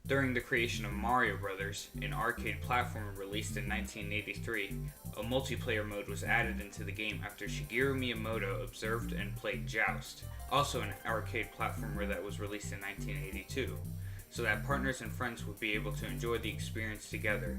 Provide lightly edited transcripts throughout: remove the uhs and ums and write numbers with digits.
During the creation of Mario Bros., an arcade platformer released in 1983, a multiplayer mode was added into the game after Shigeru Miyamoto observed and played Joust, also an arcade platformer that was released in 1982, so that partners and friends would be able to enjoy the experience together.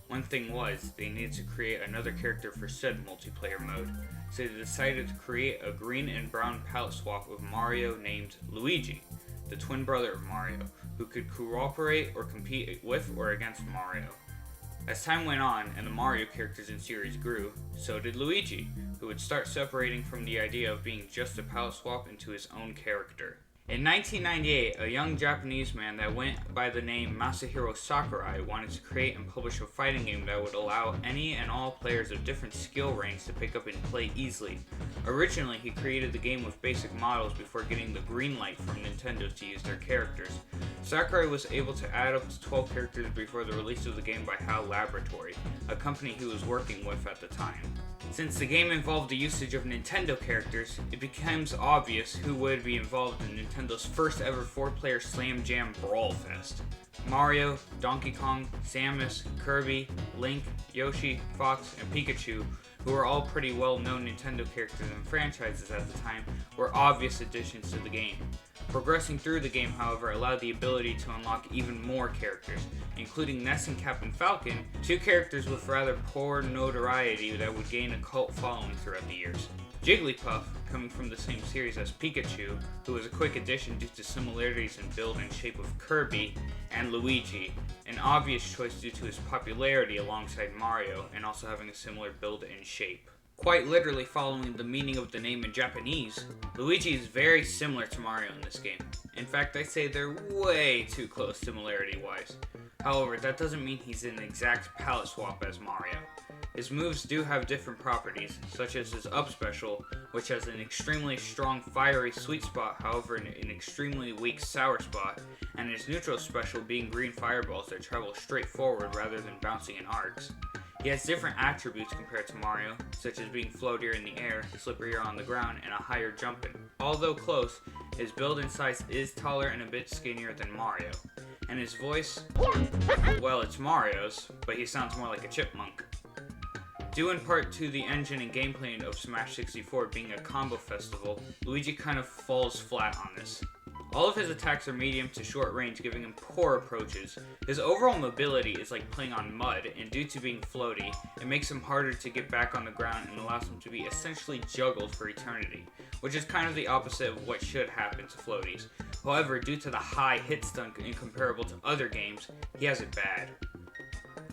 One thing was, they needed to create another character for said multiplayer mode, so they decided to create a green and brown palette swap of Mario named Luigi, the twin brother of Mario, who could cooperate or compete with or against Mario. As time went on and the Mario characters in series grew, so did Luigi, who would start separating from the idea of being just a palette swap into his own character. In 1998, a young Japanese man that went by the name Masahiro Sakurai wanted to create and publish a fighting game that would allow any and all players of different skill ranks to pick up and play easily. Originally, he created the game with basic models before getting the green light from Nintendo to use their characters. Sakurai was able to add up to 12 characters before the release of the game by HAL Laboratory, a company he was working with at the time. Since the game involved the usage of Nintendo characters, it becomes obvious who would be involved in Nintendo's first ever 4-player Slam Jam Brawl Fest. Mario, Donkey Kong, Samus, Kirby, Link, Yoshi, Fox, and Pikachu, who were all pretty well-known Nintendo characters and franchises at the time, were obvious additions to the game. Progressing through the game, however, allowed the ability to unlock even more characters, including Ness and Captain Falcon, two characters with rather poor notoriety that would gain a cult following throughout the years. Jigglypuff, coming from the same series as Pikachu, who was a quick addition due to similarities in build and shape of Kirby, and Luigi, an obvious choice due to his popularity alongside Mario and also having a similar build and shape. Quite literally following the meaning of the name in Japanese, Luigi is very similar to Mario in this game. In fact, I'd say they're way too close similarity-wise. However, that doesn't mean he's an exact palette swap as Mario. His moves do have different properties, such as his up special, which has an extremely strong fiery sweet spot, however an extremely weak sour spot, and his neutral special being green fireballs that travel straight forward rather than bouncing in arcs. He has different attributes compared to Mario, such as being floatier in the air, slipperier on the ground, and a higher jumping. Although close, his build and size is taller and a bit skinnier than Mario. And his voice, well, it's Mario's, but he sounds more like a chipmunk. Due in part to the engine and gameplay of Smash 64 being a combo festival, Luigi kind of falls flat on this. All of his attacks are medium to short range, giving him poor approaches. His overall mobility is like playing on mud, and due to being floaty, it makes him harder to get back on the ground and allows him to be essentially juggled for eternity, which is kind of the opposite of what should happen to floaties. However, due to the high hit stun incomparable to other games, he has it bad.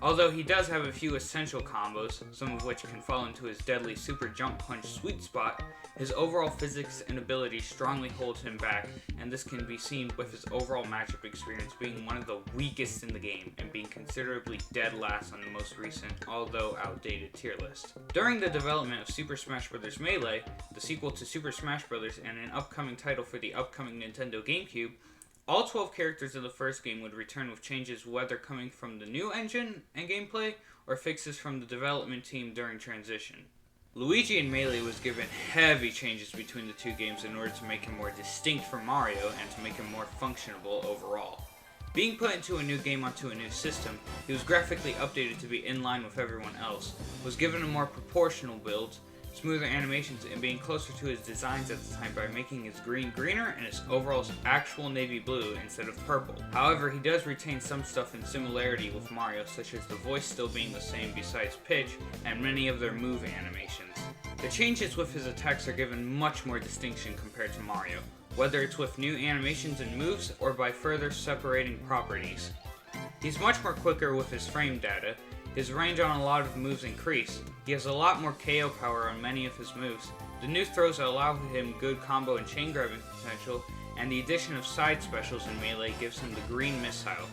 Although he does have a few essential combos, some of which can fall into his deadly super jump punch sweet spot, his overall physics and ability strongly holds him back, and this can be seen with his overall matchup experience being one of the weakest in the game and being considerably dead last on the most recent, although outdated tier list. During the development of Super Smash Bros. Melee, the sequel to Super Smash Bros. And an upcoming title for the upcoming Nintendo GameCube, all 12 characters in the first game would return with changes whether coming from the new engine and gameplay, or fixes from the development team during transition. Luigi in Melee was given heavy changes between the two games in order to make him more distinct from Mario and to make him more functionable overall. Being put into a new game onto a new system, he was graphically updated to be in line with everyone else, was given a more proportional build, smoother animations, and being closer to his designs at the time by making his green greener and his overall actual navy blue instead of purple. However, he does retain some stuff in similarity with Mario, such as the voice still being the same besides pitch, and many of their move animations. The changes with his attacks are given much more distinction compared to Mario, whether it's with new animations and moves or by further separating properties. He's much more quicker with his frame data, his range on a lot of moves increase, he has a lot more KO power on many of his moves, the new throws allow him good combo and chain grabbing potential, and the addition of side specials in Melee gives him the green missile,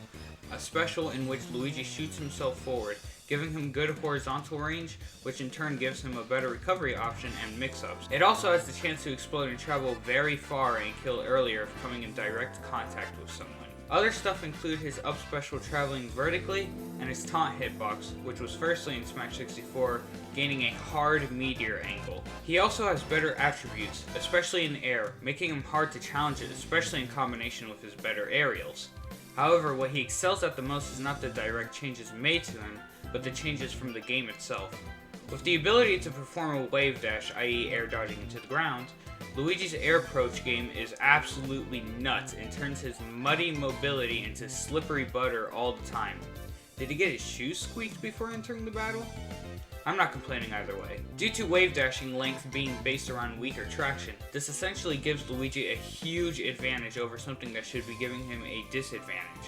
a special in which Luigi shoots himself forward, giving him good horizontal range, which in turn gives him a better recovery option and mix-ups. It also has the chance to explode and travel very far and kill earlier if coming in direct contact with someone. Other stuff include his up special traveling vertically, and his taunt hitbox, which was firstly in Smash 64, gaining a hard meteor angle. He also has better attributes, especially in air, making him hard to challenge it, especially in combination with his better aerials. However, what he excels at the most is not the direct changes made to him, but the changes from the game itself. With the ability to perform a wave dash, i.e. air dodging into the ground, Luigi's air approach game is absolutely nuts and turns his muddy mobility into slippery butter all the time. Did he get his shoes squeaked before entering the battle? I'm not complaining either way. Due to wave dashing length being based around weaker traction, this essentially gives Luigi a huge advantage over something that should be giving him a disadvantage.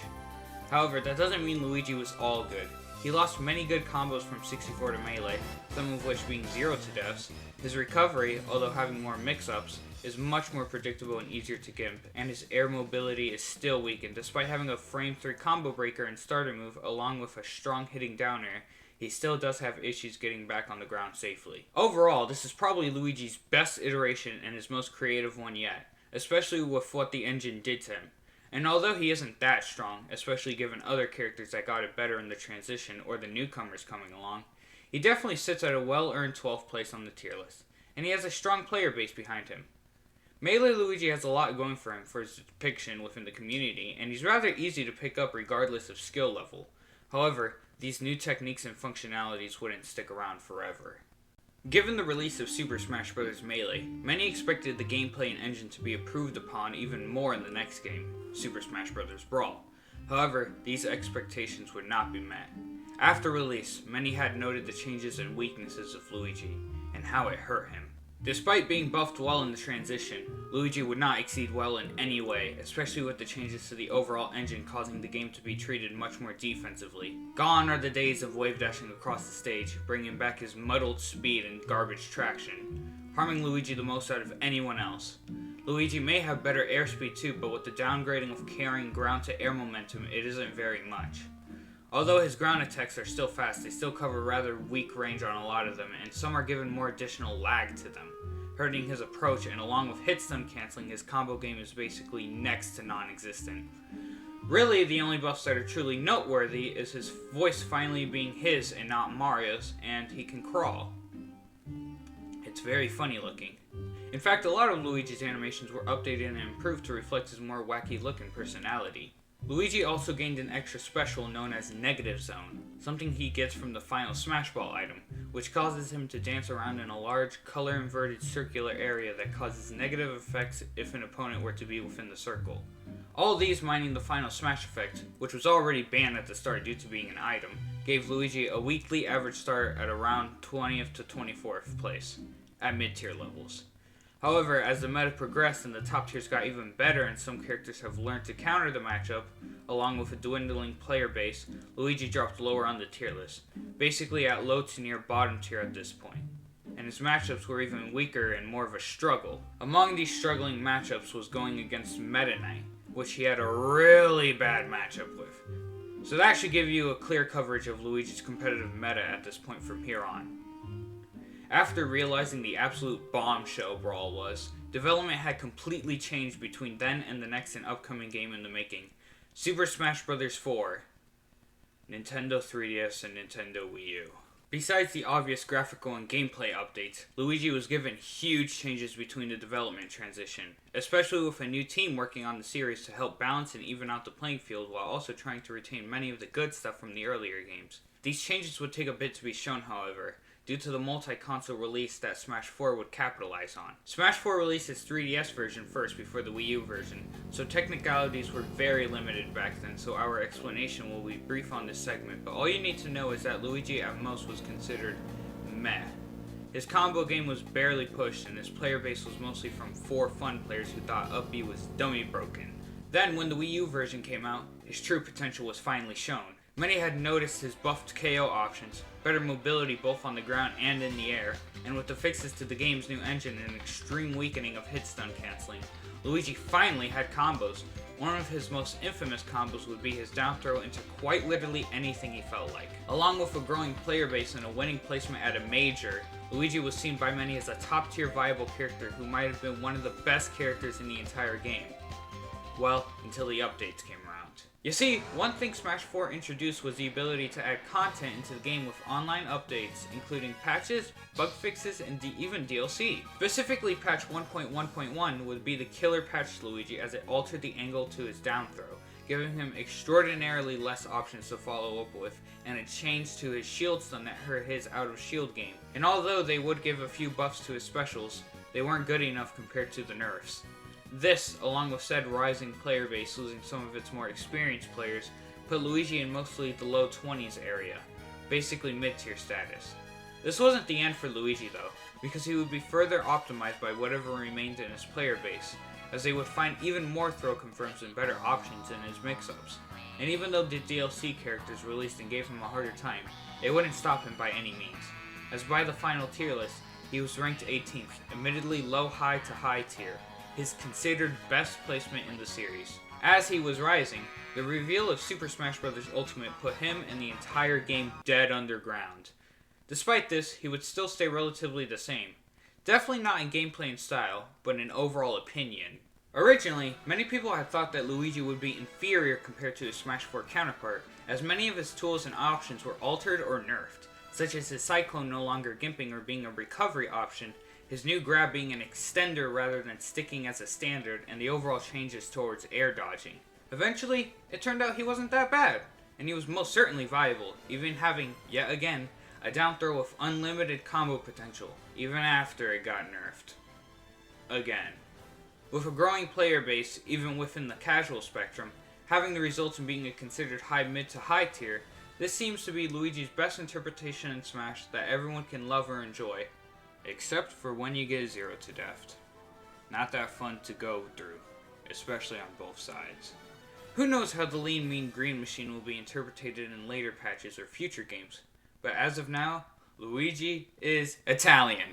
However, that doesn't mean Luigi was all good. He lost many good combos from 64 to melee, some of which being 0 to deaths. His recovery, although having more mix-ups, is much more predictable and easier to gimp, and his air mobility is still weakened. Despite having a frame 3 combo breaker and starter move along with a strong hitting down air, he still does have issues getting back on the ground safely. Overall, this is probably Luigi's best iteration and his most creative one yet, especially with what the engine did to him. And although he isn't that strong, especially given other characters that got it better in the transition or the newcomers coming along, he definitely sits at a well-earned 12th place on the tier list, and he has a strong player base behind him. Melee Luigi has a lot going for him for his depiction within the community, and he's rather easy to pick up regardless of skill level. However, these new techniques and functionalities wouldn't stick around forever. Given the release of Super Smash Bros. Melee, many expected the gameplay and engine to be improved upon even more in the next game, Super Smash Bros. Brawl. However, these expectations would not be met. After release, many had noted the changes and weaknesses of Luigi, and how it hurt him. Despite being buffed well in the transition, Luigi would not exceed well in any way, especially with the changes to the overall engine causing the game to be treated much more defensively. Gone are the days of wave dashing across the stage, bringing back his muddled speed and garbage traction, harming Luigi the most out of anyone else. Luigi may have better airspeed too, but with the downgrading of carrying ground to air momentum, it isn't very much. Although his ground attacks are still fast, they still cover rather weak range on a lot of them, and some are given more additional lag to them, hurting his approach, and along with hit stun cancelling, his combo game is basically next to non-existent. Really, the only buffs that are truly noteworthy is his voice finally being his and not Mario's, and he can crawl. It's very funny looking. In fact, a lot of Luigi's animations were updated and improved to reflect his more wacky look and personality. Luigi also gained an extra special known as Negative Zone, something he gets from the final Smash Ball item, which causes him to dance around in a large, color-inverted circular area that causes negative effects if an opponent were to be within the circle. All these mining the final Smash effect, which was already banned at the start due to being an item, gave Luigi a weekly average start at around 20th to 24th place, at mid-tier levels. However, as the meta progressed and the top tiers got even better and some characters have learned to counter the matchup, along with a dwindling player base, Luigi dropped lower on the tier list, basically at low to near bottom tier at this point. And his matchups were even weaker and more of a struggle. Among these struggling matchups was going against Meta Knight, which he had a really bad matchup with. So that should give you a clear coverage of Luigi's competitive meta at this point from here on. After realizing the absolute bombshell Brawl was, development had completely changed between then and the next and upcoming game in the making, Super Smash Bros. 4, Nintendo 3DS, and Nintendo Wii U. Besides the obvious graphical and gameplay updates, Luigi was given huge changes between the development transition, especially with a new team working on the series to help balance and even out the playing field while also trying to retain many of the good stuff from the earlier games. These changes would take a bit to be shown, however, due to the multi-console release that Smash 4 would capitalize on. Smash 4 released its 3DS version first before the Wii U version, so technicalities were very limited back then, so our explanation will be brief on this segment, but all you need to know is that Luigi at most was considered meh. His combo game was barely pushed, and his player base was mostly from 4 fun players who thought up B was dummy broken. Then, when the Wii U version came out, his true potential was finally shown. Many had noticed his buffed KO options, better mobility both on the ground and in the air, and with the fixes to the game's new engine and an extreme weakening of hit stun cancelling, Luigi finally had combos. One of his most infamous combos would be his down throw into quite literally anything he felt like. Along with a growing player base and a winning placement at a major, Luigi was seen by many as a top tier viable character who might have been one of the best characters in the entire game. Well, until the updates came around. You see, one thing Smash 4 introduced was the ability to add content into the game with online updates, including patches, bug fixes, and even DLC. Specifically, patch 1.1.1 would be the killer patch to Luigi as it altered the angle to his down throw, giving him extraordinarily less options to follow up with, and a change to his shield stun that hurt his out of shield game. And although they would give a few buffs to his specials, they weren't good enough compared to the nerfs. This, along with said rising player base losing some of its more experienced players, put Luigi in mostly the low 20s area, basically mid-tier status. This wasn't the end for Luigi though, because he would be further optimized by whatever remained in his player base, as they would find even more throw confirms and better options in his mix-ups. And even though the DLC characters released and gave him a harder time, it wouldn't stop him by any means, as by the final tier list, he was ranked 18th, admittedly low high to high tier, his considered best placement in the series. As he was rising, the reveal of Super Smash Bros. Ultimate put him and the entire game dead underground. Despite this, he would still stay relatively the same. Definitely not in gameplay and style, but in overall opinion. Originally, many people had thought that Luigi would be inferior compared to his Smash 4 counterpart, as many of his tools and options were altered or nerfed, such as his Cyclone no longer gimping or being a recovery option, his new grab being an extender rather than sticking as a standard, and the overall changes towards air dodging. Eventually, it turned out he wasn't that bad, and he was most certainly viable, even having, yet again, a down throw with unlimited combo potential, even after it got nerfed. Again. With a growing player base, even within the casual spectrum, having the results in being a considered high mid to high tier, this seems to be Luigi's best interpretation in Smash that everyone can love or enjoy. Except for when you get 0 to deft. Not that fun to go through, especially on both sides. Who knows how the lean mean green machine will be interpreted in later patches or future games, but as of now, Luigi is Italian.